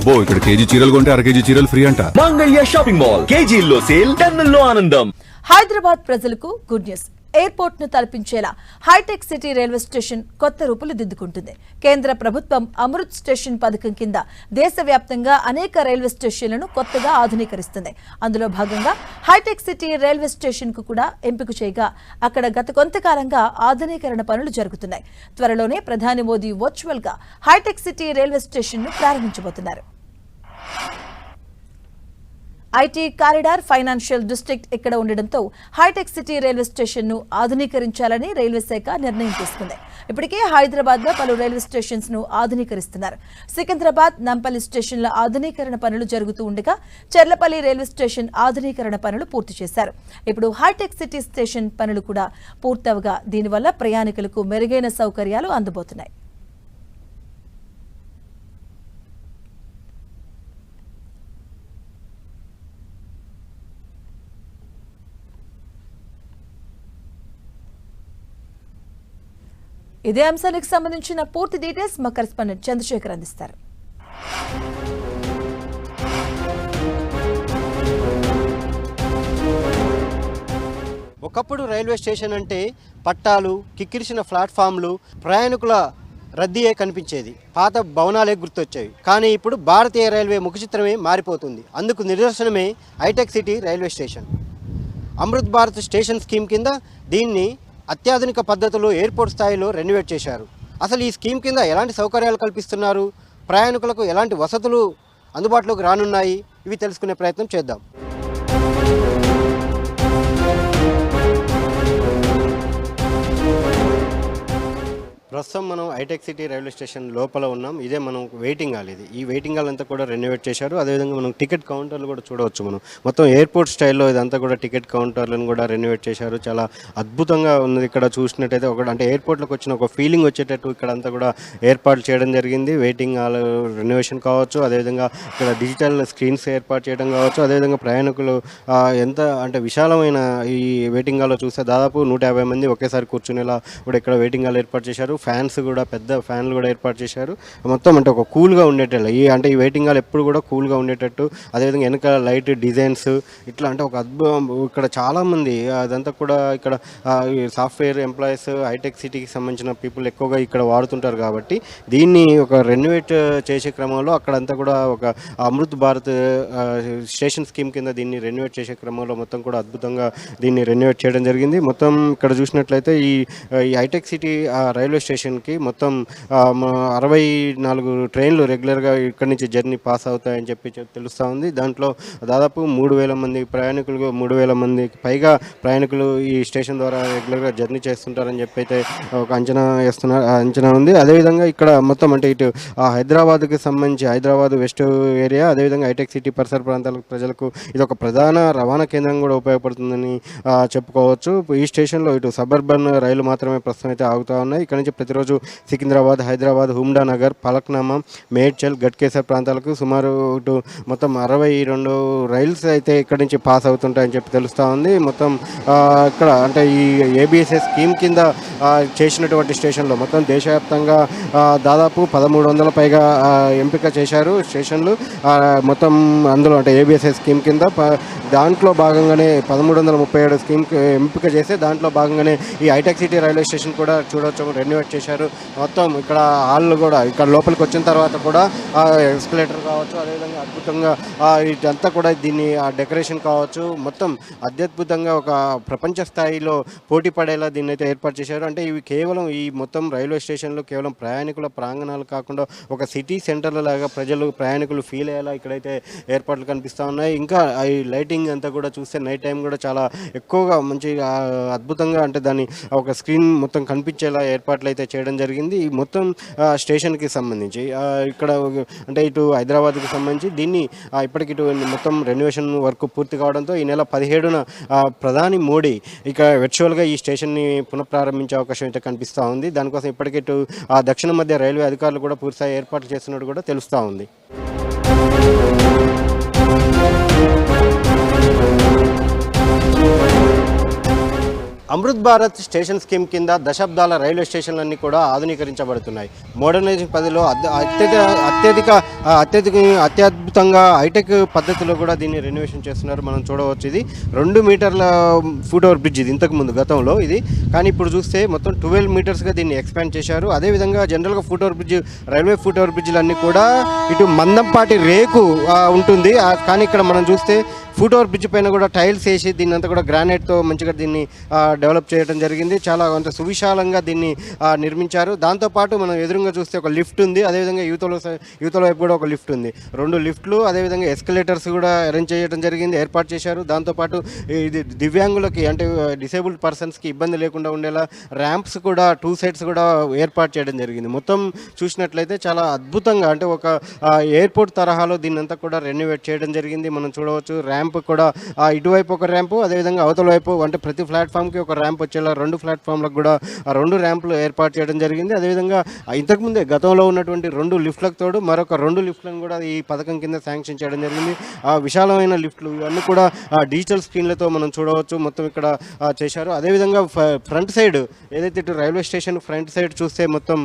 అబ్బో ఇక్కడ కేజీ చీరలు కొంటే అర కేజీ చీరలు ఫ్రీ అంట. మంగళ్య షాపింగ్ మాల్ కేజీల్లో సేల్, టన్నుల్లో ఆనందం. హైదరాబాద్ ప్రజలకు గుడ్ న్యూస్. ఎయిర్పోర్ట్ ను తలపించేలా హైటెక్ సిటీ రైల్వే స్టేషన్ కొత్త రూపులు దిద్దుకుంటుంది. కేంద్ర ప్రభుత్వం అమృత్ స్టేషన్ పథకం కింద దేశవ్యాప్తంగా అనేక రైల్వే స్టేషన్లను కొత్తగా ఆధునీకరిస్తుంది. అందులో భాగంగా హైటెక్ సిటీ రైల్వే స్టేషన్ కు కూడా ఎంపిక చేయగా అక్కడ గత కొంతకాలంగా ఆధునీకరణ పనులు జరుగుతున్నాయి. త్వరలోనే ప్రధాని మోదీ వర్చువల్ గా హైటెక్ సిటీ రైల్వే స్టేషన్ ను ప్రారంభించబోతున్నారు. ఐటీ కారిడార్, ఫైనాన్షియల్ డిస్ట్రిక్ట్ ఇక్కడ ఉండడంతో హైటెక్ సిటీ రైల్వే స్టేషన్ ను ఆధునీకరించాలని రైల్వే శాఖ నిర్ణయం తీసుకుంది. ఇప్పటికే హైదరాబాద్ లో పలు రైల్వే స్టేషన్స్ ను ఆధునీకరిస్తున్నారు. సికింద్రాబాద్, నంపల్లి స్టేషన్ల ఆధునీకరణ పనులు జరుగుతూ ఉండగా చెర్లపల్లి రైల్వే స్టేషన్ ఆధునీకరణ పనులు పూర్తి చేశారు. ఇప్పుడు హైటెక్ సిటీ స్టేషన్ పనులు కూడా పూర్తవగా దీనివల్ల ప్రయాణికులకు మెరుగైన సౌకర్యాలు అందబోతున్నాయి. ఇదే అంశానికి సంబంధించిన పూర్తి డీటెయిల్స్ మా కరెస్పాండెంట్ చంద్రశేఖర్ అందిస్తారు. ఒకప్పుడు రైల్వే స్టేషన్ అంటే పట్టాలు, కిక్కిరిసిన ప్లాట్ఫామ్లు, ప్రయాణికుల రద్దీయే కనిపించేది. పాత భవనాలే గుర్తొచ్చాయి. కానీ ఇప్పుడు భారతీయ రైల్వే ముఖచిత్రమే మారిపోతుంది. అందుకు నిదర్శనమే hitech city railway station. Amrit Bharat station scheme కింద దీన్ని అత్యాధునిక పద్ధతిలో ఎయిర్పోర్ట్ స్థాయిలో రెనోవేట్ చేశారు. అసలు ఈ స్కీమ్ కింద ఎలాంటి సౌకర్యాలు కల్పిస్తున్నారు, ప్రయాణికులకు ఎలాంటి వసతులు అందుబాటులోకి రానున్నాయి, ఇవి తెలుసుకునే ప్రయత్నం చేద్దాం. ప్రస్తుతం మనం హైటెక్ సిటీ రైల్వే స్టేషన్ లోపల ఉన్నాం. ఇదే మనం వెయిటింగ్ హాల్. ఈ వెయిటింగ్ హాల్ అంతా కూడా రెనోవేట్ చేశారు. అదేవిధంగా మనం టికెట్ కౌంటర్లు కూడా చూడవచ్చు. మనం మొత్తం ఎయిర్పోర్ట్ స్టైల్లో ఇదంతా కూడా టికెట్ కౌంటర్లను కూడా రెనోవేట్ చేశారు. చాలా అద్భుతంగా ఉన్నది. ఇక్కడ చూసినట్టయితే అంటే ఎయిర్పోర్ట్లోకి వచ్చిన ఒక ఫీలింగ్ వచ్చేటట్టు ఇక్కడ అంతా కూడా ఏర్పాటు చేయడం జరిగింది. వెయిటింగ్ హాల్ రెనోవేషన్ కావచ్చు, అదేవిధంగా ఇక్కడ డిజిటల్ స్క్రీన్స్ ఏర్పాటు చేయడం కావచ్చు, అదేవిధంగా ప్రయాణికులు ఎంత అంటే విశాలమైన ఈ వెయిటింగ్ హాల్లో చూస్తే దాదాపు 150 మంది ఒకేసారి కూర్చునేలా కూడా ఇక్కడ వెయిటింగ్ హాల్ ఏర్పాటు చేశారు. ఫ్యాన్స్ కూడా, పెద్ద ఫ్యాన్లు కూడా ఏర్పాటు చేశారు. మొత్తం అంటే ఒక కూల్గా ఉండేటట్లు ఈ వెయిటింగ్ హాల్ ఎప్పుడు కూడా కూల్గా ఉండేటట్టు, అదేవిధంగా వెనక లైట్ డిజైన్స్ ఇట్లా అంటే ఒక అద్భుతం. ఇక్కడ చాలామంది అదంతా కూడా ఇక్కడ సాఫ్ట్వేర్ ఎంప్లాయీస్, హైటెక్ సిటీకి సంబంధించిన పీపుల్ ఎక్కువగా ఇక్కడ వాడుతుంటారు. కాబట్టి దీన్ని ఒక రెనోవేట్ చేసే క్రమంలో అక్కడంతా కూడా ఒక అమృత్ భారత్ స్టేషన్ స్కీమ్ కింద దీన్ని రెనోవేట్ చేసే క్రమంలో మొత్తం కూడా అద్భుతంగా దీన్ని రెనోవేట్ చేయడం జరిగింది. మొత్తం ఇక్కడ చూసినట్లయితే ఈ హైటెక్ సిటీ రైల్వే స్టేషన్కి మొత్తం 64 ట్రైన్లు రెగ్యులర్గా ఇక్కడి నుంచి జర్నీ పాస్ అవుతాయని చెప్పి తెలుస్తూ ఉంది. దాంట్లో దాదాపు 3000 మంది ప్రయాణికులు, 3000 మందికి పైగా ప్రయాణికులు ఈ స్టేషన్ ద్వారా రెగ్యులర్గా జర్నీ చేస్తుంటారని చెప్పి అయితే ఒక అంచనా ఉంది. అదేవిధంగా ఇక్కడ మొత్తం అంటే ఇటు హైదరాబాద్కి సంబంధించి హైదరాబాద్ వెస్ట్ ఏరియా, అదేవిధంగా హైటెక్ సిటీ పరిసర ప్రాంతాల ప్రజలకు ఇది ఒక ప్రధాన రవాణా కేంద్రం కూడా ఉపయోగపడుతుందని చెప్పుకోవచ్చు. ఈ స్టేషన్లో ఇటు సబర్బన్ రైలు మాత్రమే ప్రస్తుతం అయితే ఆగుతూ ఉన్నాయి. ఇక్కడ నుంచి ప్రతిరోజు సికింద్రాబాద్, హైదరాబాద్, హుమ్డా నగర్, ఫలక్నామా, మేడ్చల్, గట్కేసర్ ప్రాంతాలకు సుమారు ఇటు మొత్తం 62 రైల్స్ అయితే ఇక్కడి నుంచి పాస్ అవుతుంటాయని చెప్పి తెలుస్తూ ఉంది. మొత్తం ఇక్కడ అంటే ఈ ఏబిఎస్ఎస్ స్కీమ్ కింద చేసినటువంటి స్టేషన్లో మొత్తం దేశవ్యాప్తంగా దాదాపు 1300 పైగా ఎంపిక చేశారు స్టేషన్లు. మొత్తం అందులో అంటే ఏబిఎస్ఎస్ స్కీమ్ కింద దాంట్లో భాగంగానే 1337 స్కీమ్ ఎంపిక చేస్తే దాంట్లో భాగంగానే ఈ హైటెక్ సిటీ రైల్వే స్టేషన్ కూడా చూడవచ్చు రెనోవేట్ చేశారు. మొత్తం ఇక్కడ హాల్ కూడా ఇక్కడ లోపలికి వచ్చిన తర్వాత కూడా ఎస్కలేటర్ కావచ్చు, అదేవిధంగా అద్భుతంగా ఇదంతా కూడా దీన్ని డెకరేషన్ కావచ్చు, మొత్తం అత్యద్భుతంగా ఒక ప్రపంచ స్థాయిలో పోటీ పడేలా దీన్ని అయితే ఏర్పాటు చేశారు. అంటే ఇవి కేవలం ఈ మొత్తం రైల్వే స్టేషన్లో కేవలం ప్రయాణికుల ప్రాంగణాలు కాకుండా ఒక సిటీ సెంటర్ల లాగా ప్రయాణికులు ఫీల్ అయ్యేలా ఇక్కడైతే ఏర్పాట్లు కనిపిస్తూ ఉన్నాయి. ఇంకా ఈ లైటింగ్ అంతా కూడా చూస్తే నైట్ టైం కూడా చాలా ఎక్కువగా మంచి అద్భుతంగా అంటే దాన్ని ఒక స్క్రీన్ మొత్తం కనిపించేలా ఏర్పాట్లు అయితే చేయడం జరిగింది. ఈ మొత్తం స్టేషన్కి సంబంధించి ఇక్కడ అంటే ఇటు హైదరాబాద్కి సంబంధించి దీన్ని ఇప్పటికి ఇటు మొత్తం రెనోవేషన్ వర్క్ పూర్తి కావడంతో ఈ నెల 17న ప్రధాని మోడీ ఇక వర్చువల్గా ఈ స్టేషన్ని పునఃప్రారంభించే అవకాశం అయితే కనిపిస్తూ ఉంది. దానికోసం ఇప్పటికి ఇటు దక్షిణ మధ్య రైల్వే అధికారులు కూడా పూర్తిస్థాయి ఏర్పాట్లు చేస్తున్నట్టు కూడా తెలుస్తూ ఉంది. అమృత్ భారత్ స్టేషన్ స్కీమ్ కింద దశాబ్దాల రైల్వే స్టేషన్లన్నీ కూడా ఆధునీకరించబడుతున్నాయి. మోడర్నైజేషన్ పద్ధతిలో అత్యద్భుతంగా హైటెక్ పద్ధతిలో కూడా దీన్ని రెనోవేషన్ చేస్తున్నారు. మనం చూడవచ్చు, ఇది 2 మీటర్ల ఫుట్ ఓవర్ బ్రిడ్జ్ ఇది ఇంతకుముందు గతంలో ఇది, కానీ ఇప్పుడు చూస్తే మొత్తం 12 మీటర్స్గా దీన్ని ఎక్స్పాండ్ చేశారు. అదేవిధంగా జనరల్గా foot over bridge, railway foot over బ్రిడ్జ్లన్నీ కూడా ఇటు మందంపాటి రేకు ఉంటుంది, కానీ ఇక్కడ మనం చూస్తే ఫుట్ ఓవర్ బ్రిడ్జ్ పైన కూడా టైల్స్ వేసి దీన్ని అంతా కూడా గ్రానైట్తో మంచిగా దీన్ని డెవలప్ చేయడం జరిగింది. చాలా అంత సువిశాలంగా దీన్ని నిర్మించారు. దాంతోపాటు మనం ఎదురుగా చూస్తే ఒక లిఫ్ట్ ఉంది, అదేవిధంగా యువతల వైపు కూడా ఒక లిఫ్ట్ ఉంది. 2 లిఫ్ట్లు అదేవిధంగా ఎస్కలేటర్స్ కూడా అరేంజ్ చేయడం జరిగింది, ఏర్పాటు చేశారు. దాంతోపాటు ఇది దివ్యాంగులకి అంటే డిసేబుల్డ్ పర్సన్స్కి ఇబ్బంది లేకుండా ఉండేలా ర్యాంప్స్ కూడా 2 సైడ్స్ కూడా ఏర్పాటు చేయడం జరిగింది. మొత్తం చూసినట్లయితే చాలా అద్భుతంగా అంటే ఒక ఎయిర్పోర్ట్ తరహాలో దీన్నంతా కూడా రెనోవేట్ చేయడం జరిగింది. మనం చూడవచ్చు, ర్యాంప్ కూడా ఇటువైపు ఒక ర్యాంపు, అదేవిధంగా అవతల వైపు అంటే ప్రతి ప్లాట్ఫామ్కి ఒక ర్యాంప్ వచ్చేలా 2 ప్లాట్ఫామ్లకు కూడా 2 ర్యాంపులు ఏర్పాటు చేయడం జరిగింది. అదేవిధంగా ఇంతకుముందే గతంలో ఉన్నటువంటి 2 లిఫ్ట్లకు తోడు మరొక 2 లిఫ్ట్లను కూడా ఈ పథకం కింద శాంక్షన్ చేయడం జరిగింది. విశాలమైన లిఫ్ట్లు ఇవన్నీ కూడా డిజిటల్ స్క్రీన్లతో మనం చూడవచ్చు, మొత్తం ఇక్కడ చేశారు. అదేవిధంగా ఫ్రంట్ సైడ్ ఏదైతే ఇటు రైల్వే స్టేషన్ ఫ్రంట్ సైడ్ చూస్తే మొత్తం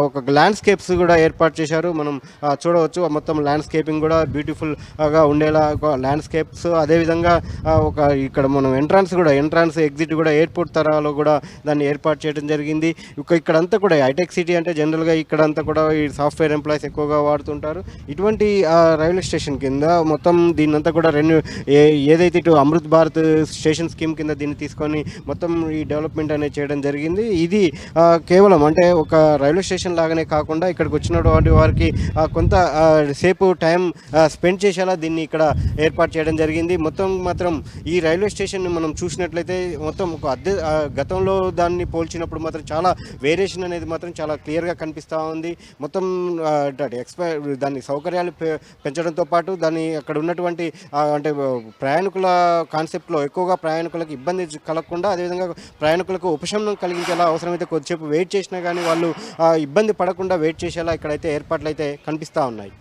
ఒక ల్యాండ్స్కేప్స్ కూడా ఏర్పాటు చేశారు. మనం చూడవచ్చు, మొత్తం ల్యాండ్స్కేపింగ్ కూడా బ్యూటిఫుల్గా ఉండేలా ఒక ల్యాండ్స్కేప్స్. అదేవిధంగా ఒక ఇక్కడ మనం ఎంట్రాన్స్ ఎగ్జిట్ కూడా ఎయిర్పోర్ట్ తరహాలో కూడా దాన్ని ఏర్పాటు చేయడం జరిగింది. ఇక్కడంతా కూడా హైటెక్ సిటీ అంటే జనరల్గా ఇక్కడంతా కూడా ఈ సాఫ్ట్వేర్ ఎంప్లాయీస్ ఎక్కువగా వాడుతుంటారు. ఇటువంటి రైల్వే స్టేషన్ కింద మొత్తం దీన్నంతా కూడా ఏదైతే ఇటు అమృత్ భారత్ స్టేషన్ స్కీమ్ కింద దీన్ని తీసుకొని మొత్తం ఈ డెవలప్మెంట్ అనేది చేయడం జరిగింది. ఇది కేవలం అంటే ఒక రైల్వే స్టేషన్ లాగానే కాకుండా ఇక్కడికి వచ్చినటువంటి వారికి కొంత సేపు టైం స్పెండ్ చేసేలా దీన్ని ఇక్కడ ఏర్పాటు చేయడం జరిగింది. మొత్తం మాత్రం ఈ రైల్వే స్టేషన్ మనం చూసినట్లయితే మొత్తం ఒక గతంలో దాన్ని పోల్చినప్పుడు మాత్రం చాలా వేరియేషన్ అనేది మాత్రం చాలా క్లియర్గా కనిపిస్తూ ఉంది. మొత్తం దాని సౌకర్యాలు పెంచడంతో పాటు దాన్ని అక్కడ ఉన్నటువంటి అంటే ప్రయాణికుల కాన్సెప్ట్లో ఎక్కువగా ప్రయాణికులకు ఇబ్బంది కలగకుండా, అదేవిధంగా ప్రయాణికులకు ఉపశమనం కలిగించేలా అవసరమైతే కొద్దిసేపు వెయిట్ చేసినా కానీ వాళ్ళు ఇబ్బంది పడకుండా వెయిట్ చేసేలా ఇక్కడైతే ఏర్పాట్లు అయితే కనిపిస్తూ ఉన్నాయి.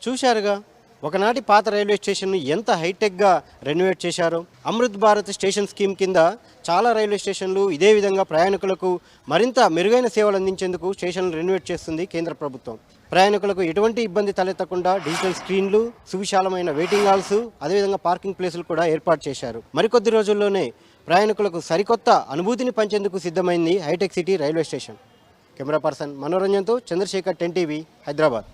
చూశారుగా ఒకనాటి పాత రైల్వే స్టేషన్ను ఎంత హైటెక్గా రెనోవేట్ చేశారో. అమృత్ భారత్ స్టేషన్ స్కీమ్ కింద చాలా రైల్వే స్టేషన్లు ఇదే విధంగా ప్రయాణికులకు మరింత మెరుగైన సేవలు అందించేందుకు స్టేషన్లు రెనోవేట్ చేస్తుంది కేంద్ర ప్రభుత్వం. ప్రయాణికులకు ఎటువంటి ఇబ్బంది తలెత్తకుండా డిజిటల్ స్క్రీన్లు, సువిశాలమైన వెయిటింగ్ హాల్స్, అదేవిధంగా పార్కింగ్ ప్లేసులు కూడా ఏర్పాటు చేశారు. మరికొద్ది రోజుల్లోనే ప్రయాణికులకు సరికొత్త అనుభూతిని పంచేందుకు సిద్ధమైంది hitech city railway station. Camera person మనోరంజన్తో చంద్రశేఖర్, 10 టీవీ, హైదరాబాద్.